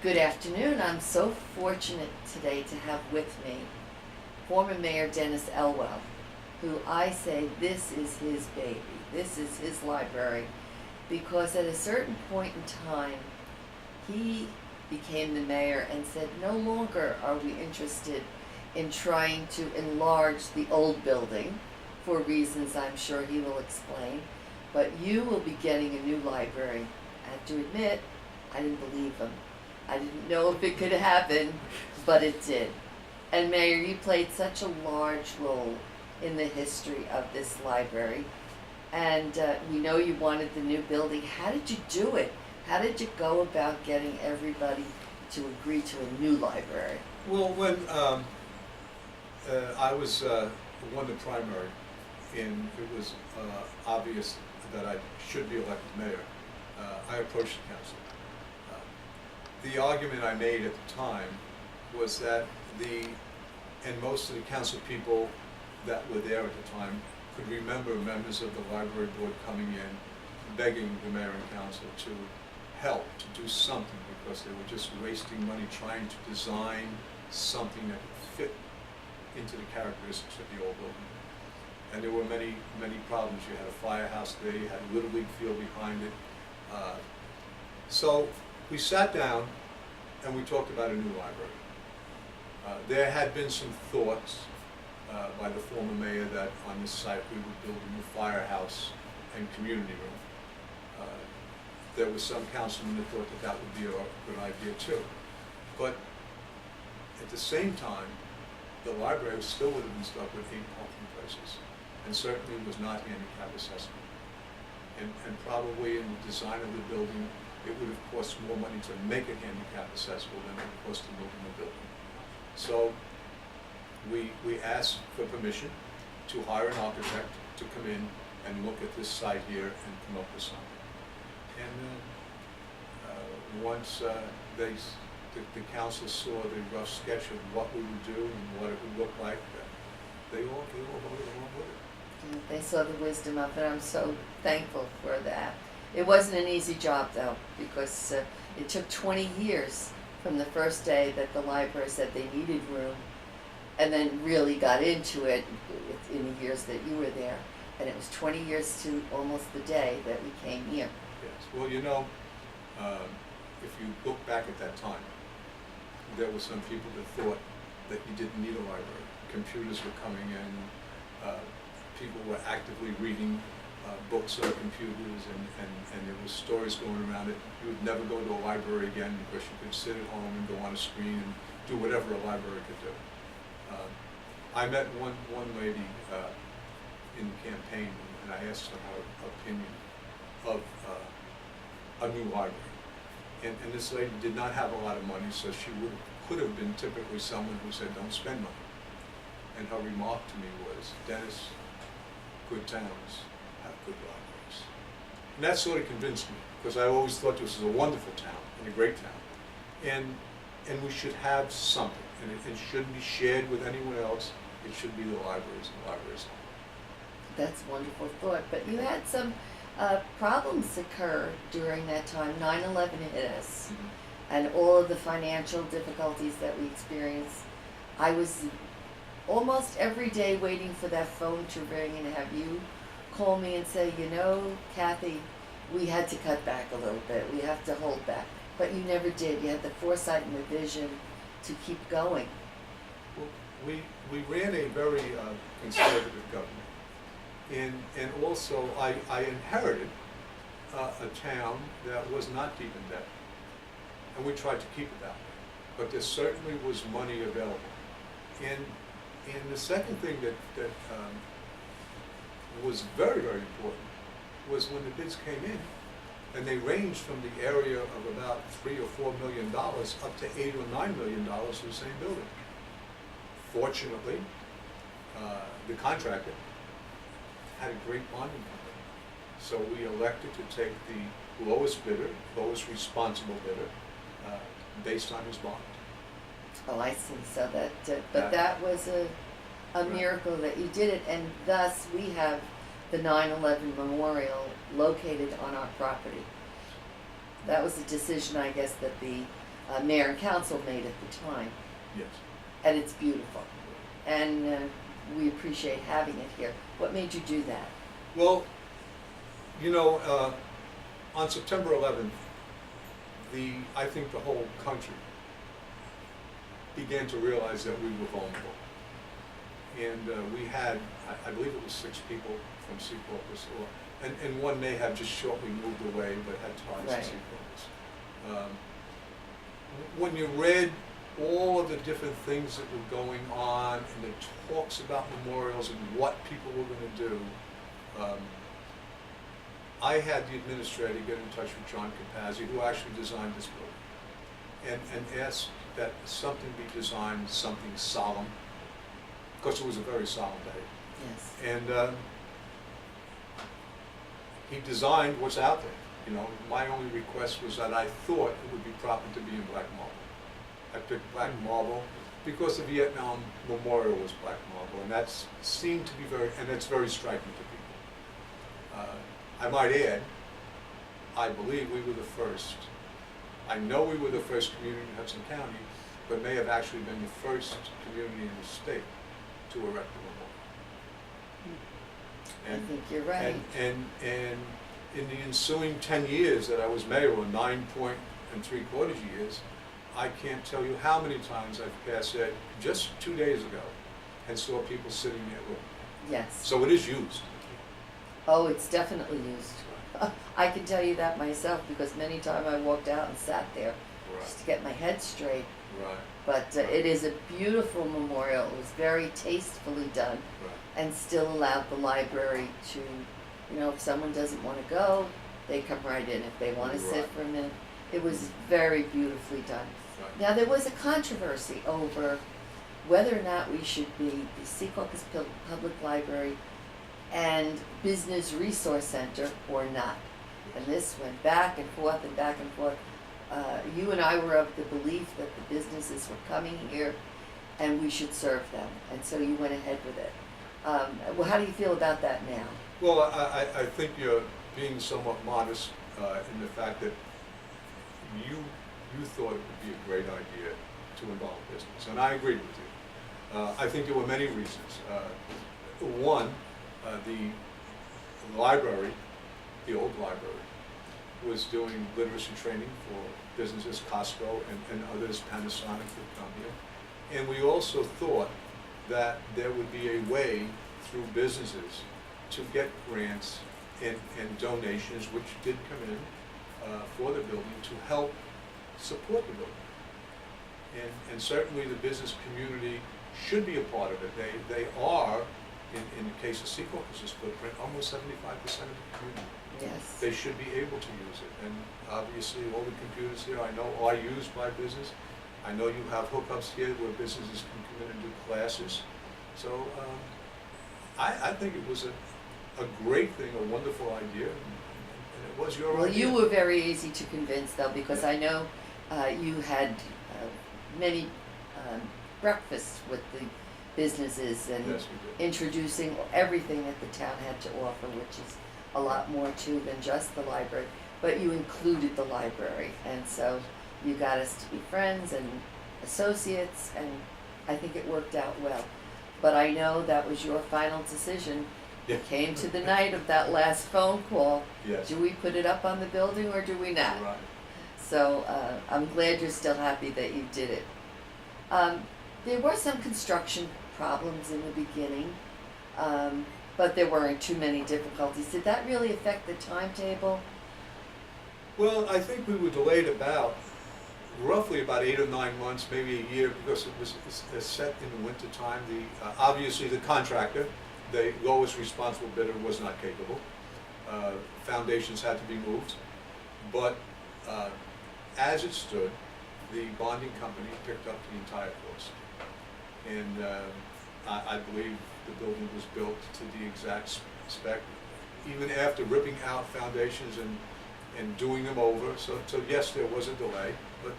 Good afternoon. I'm so fortunate today to have with me former Mayor Dennis Elwell, who I say this is his baby. This is his library, because at a certain point in time, he became the mayor and said no longer are we interested in trying to enlarge the old building for reasons I'm sure he will explain, but you will be getting a new library. I have to admit, I didn't believe him. I didn't know if it could happen, but it did. And Mayor, you played such a large role in the history of this library. And we know you wanted the new building. How did you do it? How did you go about getting everybody to agree to a new library? Well, when I was won the primary, and it was obvious that I should be elected mayor, I approached the council. The argument I made at the time was that most of the council people that were there at the time could remember members of the library board coming in, begging the mayor and council to help, to do something, because they were just wasting money trying to design something that would fit into the characteristics of the old building. And there were many, many problems. You had a firehouse there, you had a Little League field behind it. So we sat down and we talked about a new library. There had been some thoughts by the former mayor that on this site we would build a new firehouse and community room. There was some councilmen that thought that that would be a good idea too. But at the same time, the library still would have been stuck with 8 parking places, and certainly was not handicap accessible. And probably in the design of the building, it would have cost more money to make it handicap accessible than it would cost to build the building. So we asked for permission to hire an architect to come in and look at this site here and come up with something. And once the council saw the rough sketch of what we would do and what it would look like, they all voted along with it. They saw the wisdom of it. I'm so thankful for that. It wasn't an easy job, though, because it took 20 years from the first day that the library said they needed room, and then really got into it in the years that you were there. And it was 20 years to almost the day that we came here. Yes. Well, you know, if you look back at that time, there were some people that thought that you didn't need a library. Computers were coming in, people were actively reading books on computers, and there was stories going around it. You would never go to a library again because you could sit at home and go on a screen and do whatever a library could do. I met one lady in the campaign, and I asked her her opinion of a new library. And this lady did not have a lot of money, so she could have been typically someone who said, don't spend money. And her remark to me was, Dennis, good towns have good libraries. And that sort of convinced me, because I always thought this was a wonderful town and a great town. And we should have something, and it shouldn't be shared with anyone else. It should be the libraries and the libraries. That's a wonderful thought. But you had some problems occur during that time. 9/11 hit us, and all of the financial difficulties that we experienced. I was almost every day waiting for that phone to ring and have you call me and say, you know, Kathy, we had to cut back a little bit. We have to hold back. But you never did. You had the foresight and the vision to keep going. Well, we ran a very conservative government. And also I inherited a town that was not deep in debt. And we tried to keep it that way. But there certainly was money available. And the second thing that was very, very important was when the bids came in, and they ranged from the area of about $3 or $4 million up to $8 or $9 million for the same building. Fortunately, the contractor had a great bonding company, so we elected to take the lowest bidder, lowest responsible bidder, based on his bond. Oh, I see. So that was a miracle that you did it, and thus we have the 9/11 memorial located on our property. That was a decision, I guess, that the mayor and council made at the time, Yes. and it's beautiful. And we appreciate having it here. What made you do that? Well, you know, on September 11th, I think the whole country began to realize that we were vulnerable. And we had, I believe it was 6 people from Secaucus, and one may have just shortly moved away but had ties Right. to Secaucus. When you read all of the different things that were going on and the talks about memorials and what people were going to do, I had the administrator get in touch with John Capazzi, who actually designed this building, and asked that something be designed, something solemn, because it was a very solemn day. Yes. And he designed what's out there. You know, my only request was that I thought it would be proper to be in black marble. I picked black marble because the Vietnam Memorial was black marble, and that seemed to be and it's very striking to people. I might add, I believe we were the first. I know we were the first community in Hudson County, but may have actually been the first community in the state to erect a memorial. I think you're right. And in the ensuing 10 years that I was mayor, or 9.75 years, I can't tell you how many times I've passed that just 2 days ago and saw people sitting there looking. Yes. So it is used. Oh, it's definitely used. I can tell you that myself because many times I walked out and sat there just to get my head straight. Right. But it is a beautiful memorial. It was very tastefully done Right. and still allowed the library to, you know, if someone doesn't want to go, they come right in. If they want to sit Right. for a minute, it was very beautifully done. Right. Now, there was a controversy over whether or not we should be the Secaucus Public Library and Business Resource Center or not. And this went back and forth and back and forth. You and I were of the belief that the businesses were coming here and we should serve them. And so you went ahead with it. Well, how do you feel about that now? Well, I think you're being somewhat modest in the fact that you thought it would be a great idea to involve business, and I agreed with you. I think there were many reasons. One, the library, the old library, was doing literacy training for businesses, Costco and others, Panasonic would come here. And we also thought that there would be a way through businesses to get grants and donations, which did come in for the building, to help support the building. And certainly the business community should be a part of it. They are, in the case of Secaucus's footprint, almost 75% of the community. Yes. They should be able to use it. And obviously all the computers here I know are used by business. I know you have hookups here where businesses can come in and do classes. So I think it was a great thing, a wonderful idea, and it was your Well, idea. you were very easy to convince, though, because I know you had many breakfasts with the businesses and Yes, we did. introducing everything that the town had to offer, which is a lot more too than just the library. But you included the library, and so you got us to be friends and associates, and I think it worked out well. But I know that was your final decision. Yeah. It came to the night of that last phone call. Yes. Do we put it up on the building or do we not? Right. So I'm glad you're still happy that you did it. There were some construction problems in the beginning, but there weren't too many difficulties. Did that really affect the timetable? Well, I think we were delayed roughly about 8 or 9 months, maybe a year, because it was set in the winter time. Obviously the contractor, the lowest responsible bidder, was not capable. Foundations had to be moved, but as it stood, the bonding company picked up the entire cost. And I believe the building was built to the exact spec, even after ripping out foundations and doing them over. So yes, there was a delay, but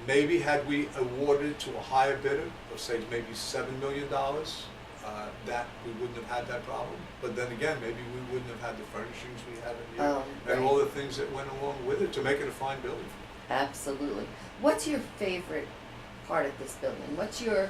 maybe had we awarded to a higher bidder, let's say maybe $7 million, that we wouldn't have had that problem. But then again, maybe we wouldn't have had the furnishings we have in here, Oh, and right. all the things that went along with it to make it a fine building. Absolutely. What's your favorite part of this building? What's your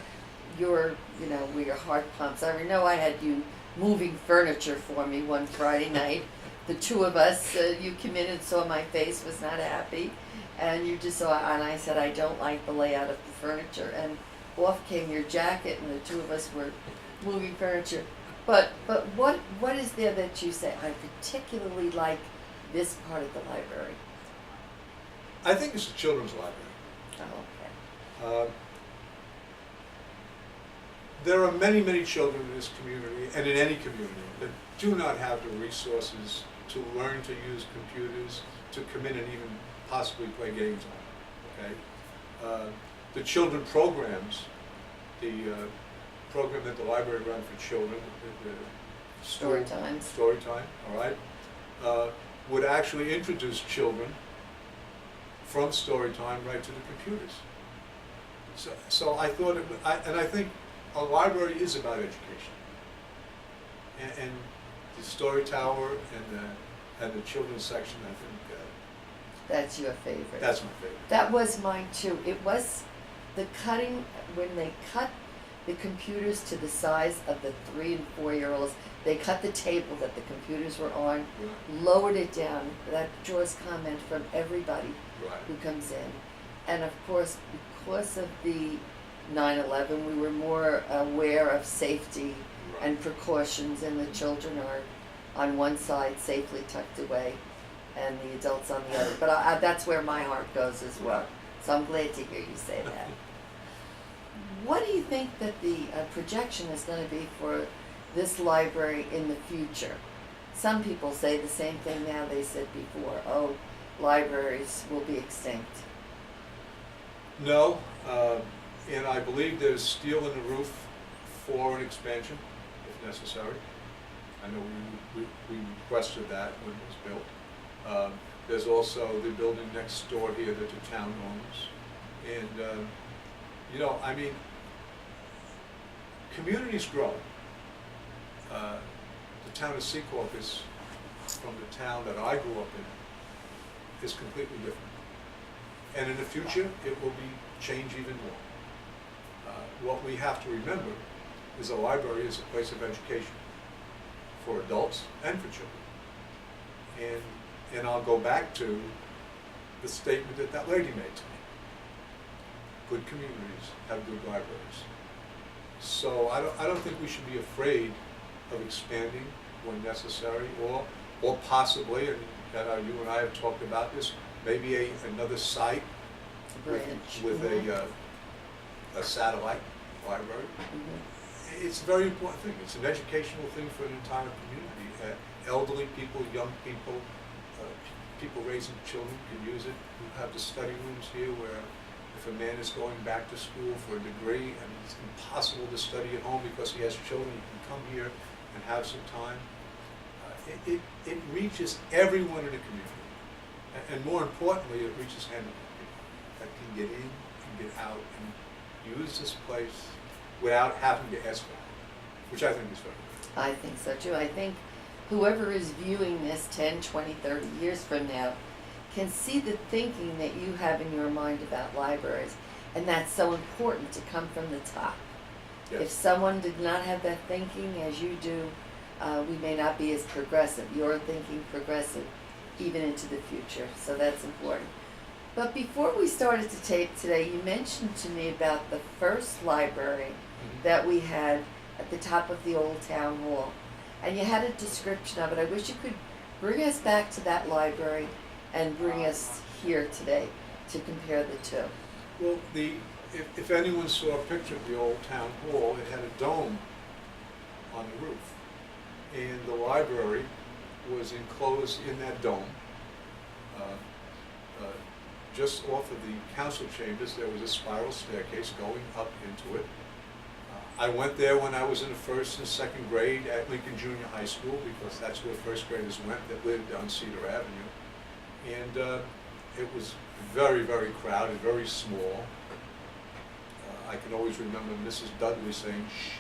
you know, where your heart pumps? I know I had you moving furniture for me one Friday night. The two of us, you came in and saw my face, was not happy, and you just saw, and I said, I don't like the layout of the furniture, and off came your jacket, and the two of us were moving furniture. But what is there that you say, I particularly like this part of the library? I think it's a children's library. Oh, okay. There are many, many children in this community, and in any community, that do not have the resources to learn to use computers, to come in and even possibly play games on it, okay? The children programs, the program that the library runs for children, the Story times. Story time, all right, would actually introduce children from story time right to the computers. So I thought it, and I think a library is about education. And the Story Tower and the children's section, I think, That's your favorite. that's my favorite. That was mine too. It was the cutting, when they cut the computers to the size of the 3 and 4-year-olds, they cut the table that the computers were on, Right. lowered it down. That draws comment from everybody Right. who comes in. And of course, because of the 9/11, we were more aware of safety Right. and precautions, and the children are on one side safely tucked away and the adults on the other. But that's where my heart goes as well. So I'm glad to hear you say that. What do you think that the projection is going to be for this library in the future? Some people say the same thing now they said before. Oh, libraries will be extinct. No, and I believe there's steel in the roof for an expansion, if necessary. I know we requested that when it was built. There's also the building next door here that the town owns. And, you know, I mean, communities grow. The town of Secaucus, from the town that I grew up in, is completely different. And in the future, it will be change even more. What we have to remember is a library is a place of education for adults and for children. And I'll go back to the statement that lady made to me. Good communities have good libraries. So I don't think we should be afraid of expanding when necessary, or possibly, and you and I have talked about this, maybe another site Branch. with a satellite library. Mhm. It's a very important thing. It's an educational thing for an entire community. Elderly people, young people, people raising children can use it. We have the study rooms here where if a man is going back to school for a degree and it's impossible to study at home because he has children, he can come here and have some time. It reaches everyone in the community. And more importantly, it reaches handicapped people that can get in and get out and use this place without having to ask for it, which I think is very good. I think so too. I think whoever is viewing this 10, 20, 30 years from now can see the thinking that you have in your mind about libraries. And that's so important to come from the top. Yes. If someone did not have that thinking as you do, we may not be as progressive. You're thinking progressive even into the future, so that's important. But before we started to tape today, you mentioned to me about the first library that we had at the top of the old town hall. And you had a description of it. I wish you could bring us back to that library and bring us here today to compare the two. Well, if anyone saw a picture of the old town hall, it had a dome on the roof. And the library was enclosed in that dome. Just off of the council chambers, there was a spiral staircase going up into it. I went there when I was in the first and second grade at Lincoln Junior High School, because that's where first graders went that lived on Cedar Avenue. And it was very, very crowded, very small. I can always remember Mrs. Dudley saying, shh.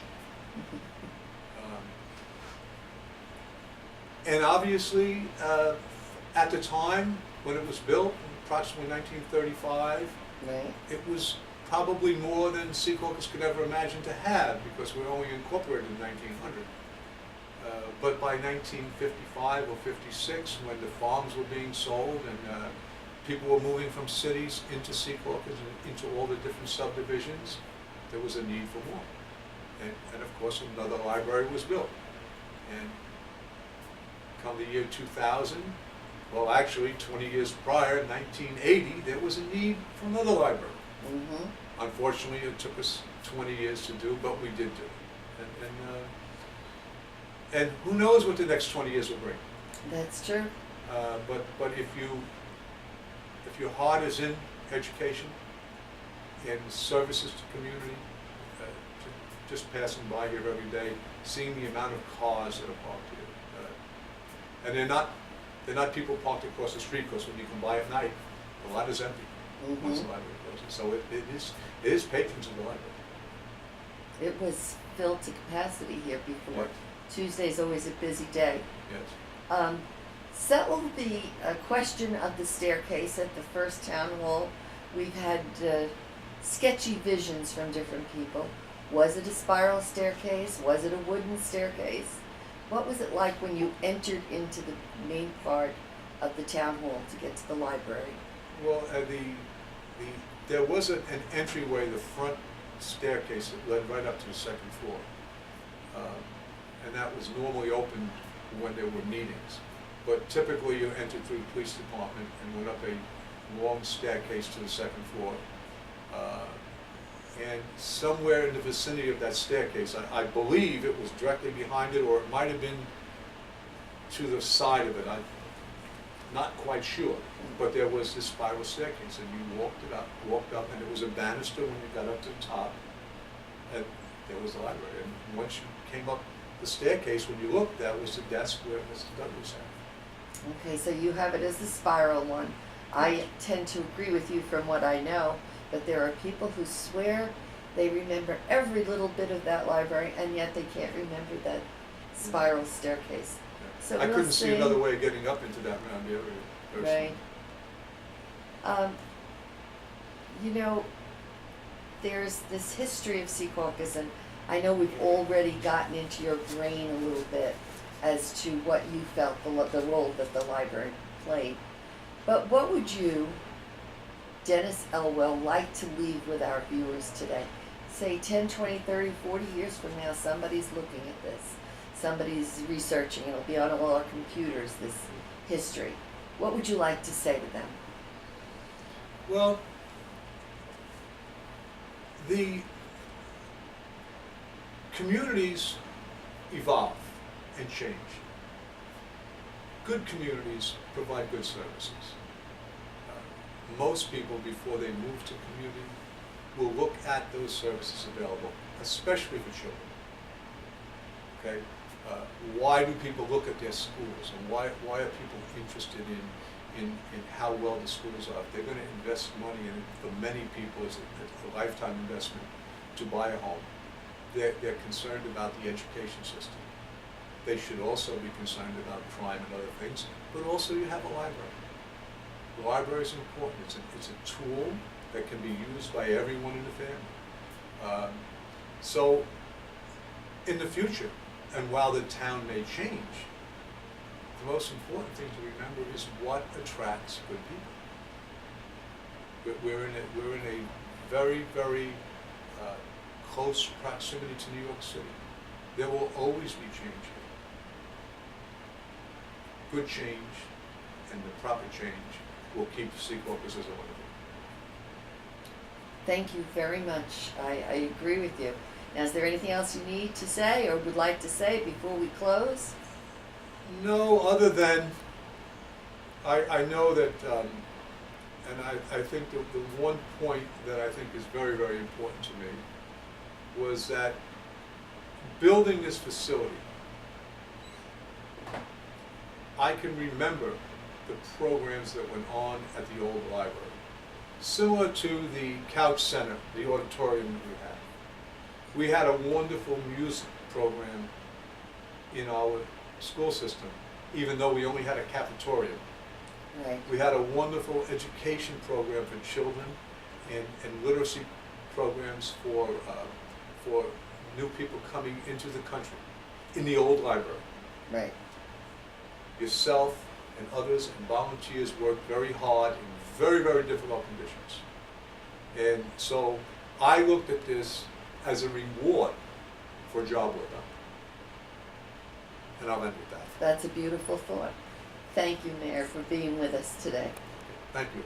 And obviously, at the time when it was built, approximately 1935, Right. it was probably more than Secaucus could ever imagine to have, because we were only incorporated in 1900. But by 1955 or 56, when the farms were being sold and people were moving from cities into Secaucus and into all the different subdivisions, there was a need for more. And of course, another library was built. And come the year 2000, well, actually 20 years prior, 1980, there was a need for another library. Mm-hmm. Unfortunately, it took us 20 years to do, but we did do it. And who knows what the next 20 years will bring. That's true. But if your heart is in education and services to community, just passing by here every day, seeing the amount of cars that are parked here, and they're not people parked across the street, because when you come by at night, the lot is empty once the library closes. So it is patrons of the library. It was filled to capacity here before. Yes. Tuesday's always a busy day. Yes. Settle the question of the staircase at the first town hall. We've had sketchy visions from different people. Was it a spiral staircase? Was it a wooden staircase? What was it like when you entered into the main part of the town hall to get to the library? Well, there was an entryway, the front staircase that led right up to the second floor. And that was normally open when there were meetings. But typically you entered through the police department and went up a long staircase to the second floor. And somewhere in the vicinity of that staircase, I believe it was directly behind it, or it might have been to the side of it. I'm not quite sure. But there was this spiral staircase, and you walked up, and there was a banister when you got up to the top, and there was the library. And once you came up the staircase, when you looked, that was the desk where Mr. Dudley sat. Okay, so you have it as the spiral one. I tend to agree with you from what I know, but there are people who swear they remember every little bit of that library, and yet they can't remember that spiral staircase. So I we'll couldn't see another way of getting up into that round area personally. Right. You know, there's this history of Secaucus, and I know we've already gotten into your brain a little bit as to what you felt the role that the library played. But what would you, Dennis Elwell, like to leave with our viewers today? Say 10, 20, 30, 40 years from now, somebody's looking at this. Somebody's researching. It'll be on all our computers, this history. What would you like to say to them? Well, the communities evolve and change. Good communities provide good services. Most people, before they move to community, will look at those services available, especially for children. Okay? Why do people look at their schools, and why are people interested in how well the schools are? If they're going to invest money in it, for many people it's a lifetime investment to buy a home. They're concerned about the education system. They should also be concerned about crime and other things, but also you have a library. The library is important. It's a tool that can be used by everyone in the family. So in the future, and while the town may change, the most important thing to remember is what attracts good people. We're in a very, very close proximity to New York City. There will always be change here. Good change and the proper change will keep Secaucus as a wonderful. Thank you very much. I agree with you. Now, is there anything else you need to say or would like to say before we close? No, other than I know that, and I think the one point that I think is very, very important to me was that building this facility, I can remember the programs that went on at the old library. Similar to the Couch Center, the auditorium that we had. We had a wonderful music program in our school system even though we only had a cafeteria. Right. We had a wonderful education program for children and literacy programs for new people coming into the country in the old library. Right. Yourself and others and volunteers worked very hard in very, very difficult conditions. And so I looked at this as a reward for job well done. And I'll end with that. That's a beautiful thought. Thank you, Mayor, for being with us today. Thank you.